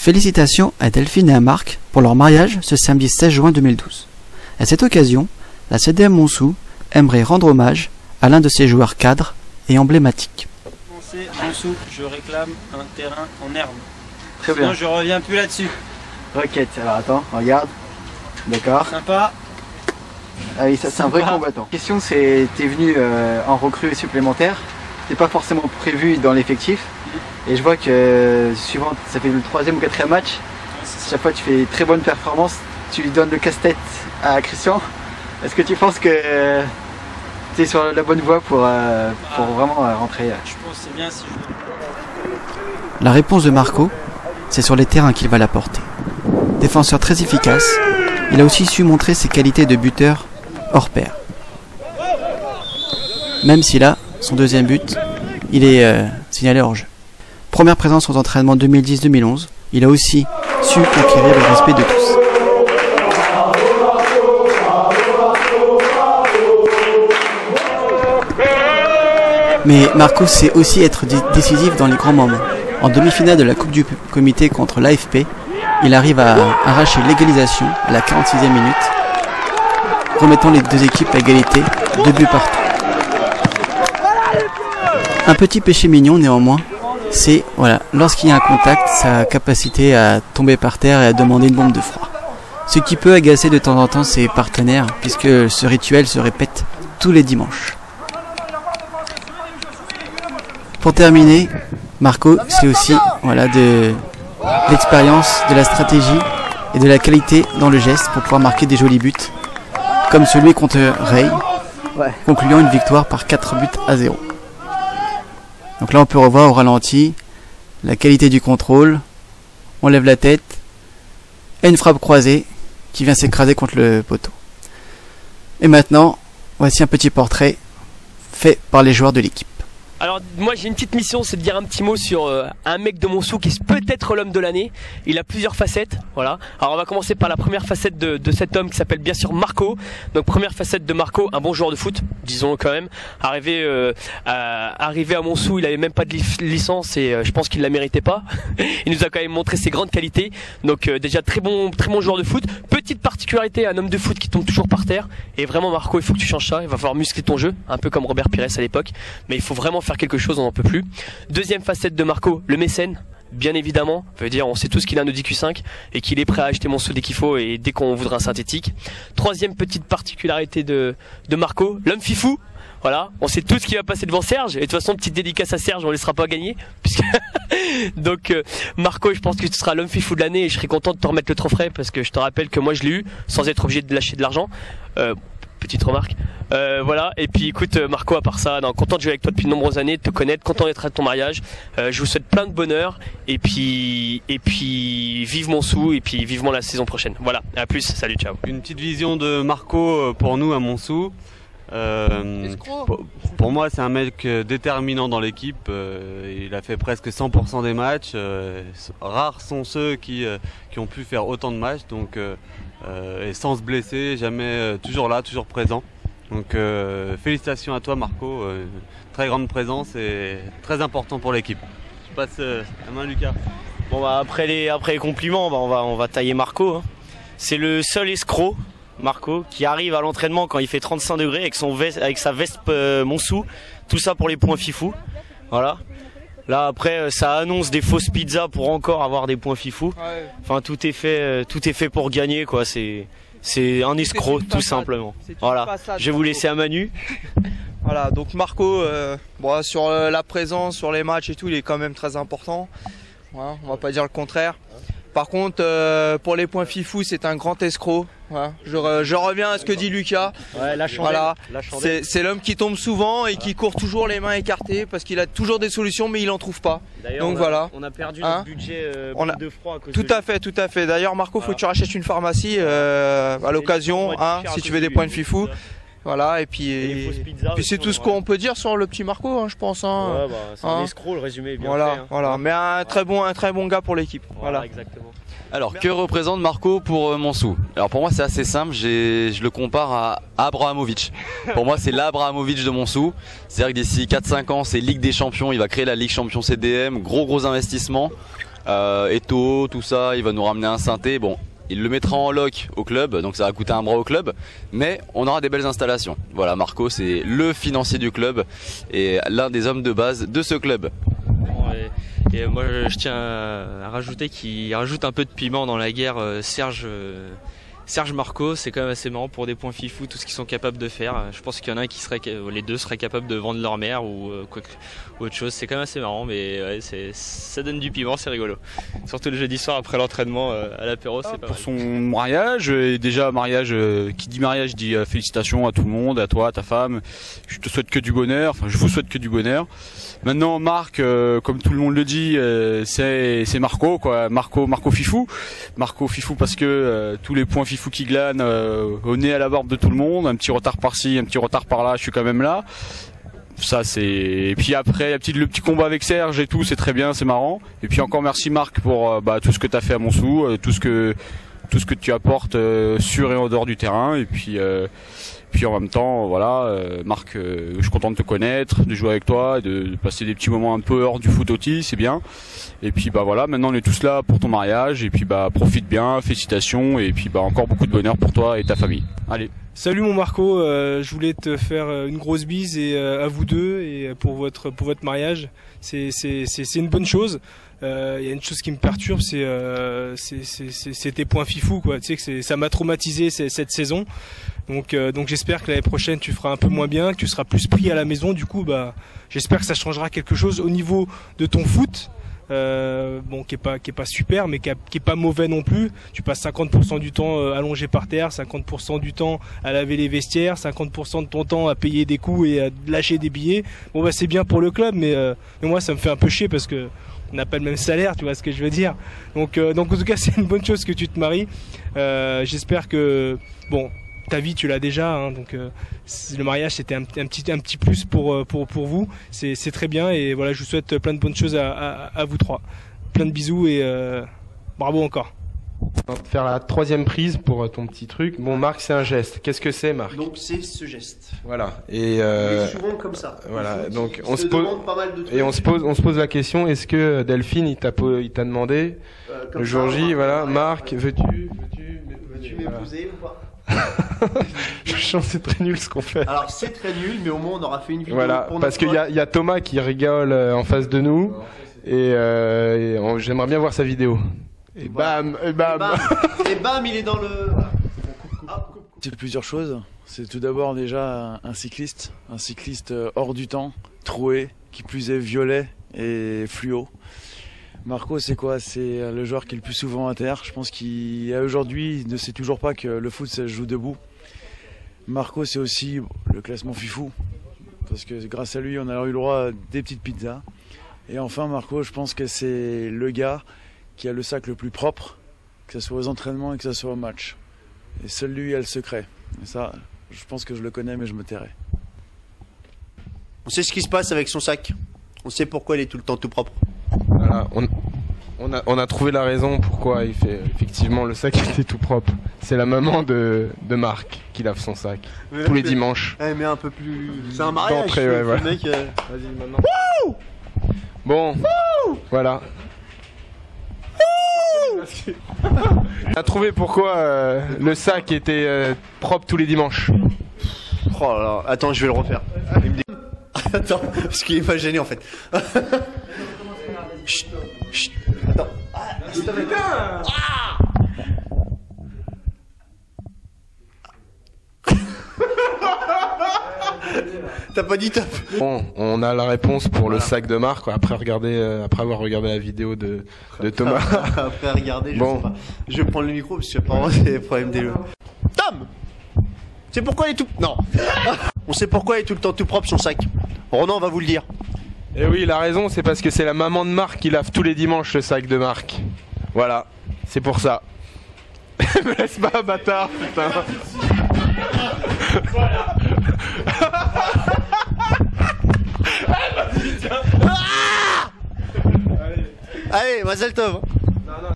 Félicitations à Delphine et à Marc pour leur mariage ce samedi 16 juin 2012. À cette occasion, la CDM Montsou aimerait rendre hommage à l'un de ses joueurs cadres et emblématiques. Montsou, je réclame un terrain en herbe. Très Sinon bien. je reviens plus là-dessus. Roquette, alors attends, regarde. D'accord. Sympa. Ah oui, ça c'est un vrai combattant. La question c'est, t'es venu en recrue supplémentaire, t'es pas forcément prévu dans l'effectif. Et je vois que suivant, ça fait le 3e ou 4e match, chaque fois tu fais très bonne performance, tu lui donnes le casse-tête à Christian. Est-ce que tu penses que tu es sur la bonne voie pour vraiment rentrer Je pense que c'est bien si je... La réponse de Marco, c'est sur les terrains qu'il va l'apporter. Défenseur très efficace, il a aussi su montrer ses qualités de buteur hors pair. Même si là, son 2e but, il est signalé hors jeu. Première présence aux entraînements 2010-2011, il a aussi su conquérir le respect de tous. Mais Marco sait aussi être décisif dans les grands moments. En demi-finale de la Coupe du Comité contre l'AFP, il arrive à arracher l'égalisation à la 46e minute, remettant les deux équipes à égalité, 2 buts partout. Un petit péché mignon néanmoins, c'est lorsqu'il y a un contact, sa capacité à tomber par terre et à demander une bombe de froid. Ce qui peut agacer de temps en temps ses partenaires, puisque ce rituel se répète tous les dimanches. Pour terminer, Marco, c'est aussi de l'expérience, de la stratégie et de la qualité dans le geste pour pouvoir marquer des jolis buts, comme celui contre Ray, concluant une victoire par 4-0. Donc là on peut revoir au ralenti la qualité du contrôle, on lève la tête, et une frappe croisée qui vient s'écraser contre le poteau. Et maintenant, voici un petit portrait fait par les joueurs de l'équipe. Alors moi j'ai une petite mission, c'est de dire un petit mot sur un mec de Montsou qui est peut-être l'homme de l'année. Il a plusieurs facettes, voilà. Alors on va commencer par la première facette de cet homme qui s'appelle bien sûr Marco. Donc première facette de Marco, un bon joueur de foot, disons quand même. Arrivé à Montsou, il avait même pas de licence et je pense qu'il la méritait pas. Il nous a quand même montré ses grandes qualités. Donc déjà très bon joueur de foot. Petite particularité, un homme de foot qui tombe toujours par terre. Et vraiment Marco, il faut que tu changes ça. Il va falloir muscler ton jeu, un peu comme Robert Pires à l'époque. Mais il faut vraiment faire quelque chose, on n'en peut plus. Deuxième facette de Marco, le mécène, bien évidemment. Ça veut dire, on sait tous qu'il a un Audi Q5 et qu'il est prêt à acheter Montsou dès qu'il faut et dès qu'on voudra un synthétique. Troisième petite particularité de Marco, l'homme fifou. Voilà, on sait tous ce qui va passer devant Serge. Et de toute façon, petite dédicace à Serge, on ne laissera pas gagner. Puisque donc Marco, je pense que tu seras l'homme fifou de l'année et je serai content de te remettre le trophée parce que je te rappelle que moi je l'ai eu sans être obligé de lâcher de l'argent. Petite remarque. Voilà, et puis écoute Marco, à part ça, content de jouer avec toi depuis de nombreuses années, de te connaître, content d'être à ton mariage. Je vous souhaite plein de bonheur et puis vive Montsou et puis vivement la saison prochaine. Voilà, à plus, salut, ciao. Une petite vision de Marco pour nous à Montsou. Pour moi c'est un mec déterminant dans l'équipe, il a fait presque 100% des matchs, rares sont ceux qui ont pu faire autant de matchs, donc et sans se blesser, jamais, toujours là, toujours présent. Donc félicitations à toi Marco, très grande présence et très important pour l'équipe. Je passe la main à Lucas. Bon après les compliments, on va tailler Marco, hein. C'est le seul escroc, Marco, qui arrive à l'entraînement quand il fait 35 degrés avec sa veste Montsou, tout ça pour les points fifou. Voilà. Là après ça annonce des fausses pizzas pour encore avoir des points fifou. Enfin tout est fait pour gagner quoi, c'est un escroc tout simplement. Voilà. Je vais vous laisser à Manu. Voilà, donc Marco sur la présence, sur les matchs et tout, il est quand même très important. Voilà, on va pas dire le contraire. Par contre, pour les points fifou, c'est un grand escroc. Voilà. Je reviens à ce que dit Lucas. Ouais, la chandelle, voilà. la chandelle. C'est l'homme qui tombe souvent et qui court toujours les mains écartées parce qu'il a toujours des solutions mais il en trouve pas. Donc voilà. On a perdu notre budget de froid à cause tout à fait. D'ailleurs Marco, faut que tu rachètes une pharmacie à l'occasion, si tu veux des points de fifou. Voilà, et puis c'est tout ce qu'on peut dire sur le petit Marco, je pense. Ouais, c'est un escroc, le résumé est bien fait. Voilà. Mais un très bon gars pour l'équipe. Voilà. Exactement. Alors, que représente Marco pour Montsou? Alors pour moi c'est assez simple, je le compare à Abrahamovic. Pour moi c'est l'Abrahamovic de Montsou. C'est-à-dire que d'ici 4-5 ans c'est Ligue des Champions, il va créer la Ligue Champion CDM, gros investissement. Eto, tout ça, il va nous ramener un synthé. Bon, il le mettra en loc au club, donc ça va coûter un bras au club, mais on aura des belles installations. Voilà, Marco, c'est le financier du club et l'un des hommes de base de ce club. Et moi je tiens à rajouter qu'il rajoute un peu de piment dans la guerre, Serge Marco, c'est quand même assez marrant pour des points fifou, tout ce qu'ils sont capables de faire. Je pense qu'il y en a un qui serait, les deux seraient capables de vendre leur mère ou autre chose. C'est quand même assez marrant, mais ouais, ça donne du piment, c'est rigolo. Surtout le jeudi soir après l'entraînement à l'apéro, c'est pas pour mal. son mariage, et déjà mariage, qui dit mariage dit félicitations à tout le monde, à toi, à ta femme. Je te souhaite que du bonheur, enfin je vous souhaite que du bonheur. Maintenant Marc, comme tout le monde le dit, c'est Marco quoi, Marco Fifou. Marco Fifou parce que tous les points Fifou qui glanent au nez à la barbe de tout le monde, un petit retard par-ci, un petit retard par-là, je suis quand même là. Ça c'est, et puis après le petit combat avec Serge et tout, c'est très bien, c'est marrant. Et puis encore merci Marc pour tout ce que tu as fait à Montsou, tout ce que tu apportes sur et en dehors du terrain. Et puis en même temps, voilà, Marc, je suis content de te connaître, de jouer avec toi, de passer des petits moments un peu hors du foot aussi, c'est bien. Et puis voilà, maintenant on est tous là pour ton mariage, et puis profite bien, félicitations, et puis encore beaucoup de bonheur pour toi et ta famille. Allez. Salut mon Marco, je voulais te faire une grosse bise et à vous deux et pour votre mariage. C'est une bonne chose. Il y a une chose qui me perturbe, c'est tes points fifou quoi. Tu sais que ça m'a traumatisé cette saison. Donc j'espère que l'année prochaine tu feras un peu moins bien, que tu seras plus pris à la maison. Du coup j'espère que ça changera quelque chose au niveau de ton foot. Qui est pas super, mais qui est pas mauvais non plus. Tu passes 50% du temps allongé par terre, 50% du temps à laver les vestiaires, 50% de ton temps à payer des coups et à lâcher des billets. Bon c'est bien pour le club, mais moi ça me fait un peu chier parce que on n'a pas le même salaire, tu vois ce que je veux dire. Donc en tout cas c'est une bonne chose que tu te maries. J'espère que ta vie tu l'as déjà, hein, donc le mariage c'était un petit plus pour vous, c'est très bien et voilà, je vous souhaite plein de bonnes choses à vous trois, plein de bisous et bravo encore. On va faire la troisième prise pour ton petit truc. Bon Marc, c'est un geste. Qu'est-ce que c'est Marc? Donc c'est ce geste. Voilà. Et souvent comme ça. Voilà. Donc on se pose la question, est-ce que Delphine il t'a demandé le jour J, voilà, Marc, veux-tu m'épouser ou pas? Je sens que c'est très nul ce qu'on fait. Alors c'est très nul, mais au moins on aura fait une vidéo. Voilà, pour parce qu'il y a Thomas qui rigole en face de nous et j'aimerais bien voir sa vidéo. Et bam, et bam, et bam, il est dans le. C'est plusieurs choses. C'est tout d'abord déjà un cycliste hors du temps, troué, qui plus est violet et fluo. Marco, c'est quoi? C'est le joueur qui est le plus souvent à terre. Je pense qu'aujourd'hui, il ne sait toujours pas que le foot, ça se joue debout. Marco, c'est aussi le classement fifou. Parce que grâce à lui, on a eu le droit à des petites pizzas. Et enfin, Marco, je pense que c'est le gars qui a le sac le plus propre, que ce soit aux entraînements et que ce soit au match. Et seul lui a le secret. Et ça, je pense que je le connais, mais je me tairai. On sait ce qui se passe avec son sac. On sait pourquoi il est tout le temps tout propre. Voilà, on a trouvé la raison pourquoi il fait effectivement le sac était tout propre. C'est la maman de Marc qui lave son sac tous les dimanches. Mais un peu plus. C'est un mariage. D'entrée, ouais, voilà. Mec, vas-y maintenant. Wouh bon, voilà. On a trouvé pourquoi le sac était propre tous les dimanches. Oh là là, attends, je vais le refaire. Attends, parce qu'il est pas gêné en fait. Chut, chut, attends. T'as pas dit top. Bon, on a la réponse pour le sac de Marc après avoir regardé la vidéo de Thomas. Après regarder, je sais pas. Je vais prendre le micro parce que apparemment c'est des problèmes d'élo. Tom, c'est pourquoi il est tout. Non. On sait pourquoi il est tout le temps tout propre son sac. Ronan va vous le dire. Et oui, la raison, c'est parce que c'est la maman de Marc qui lave tous les dimanches le sac de Marc. Voilà, c'est pour ça. Me laisse pas, bâtard, putain. Voilà. Allez, Mazel Tov.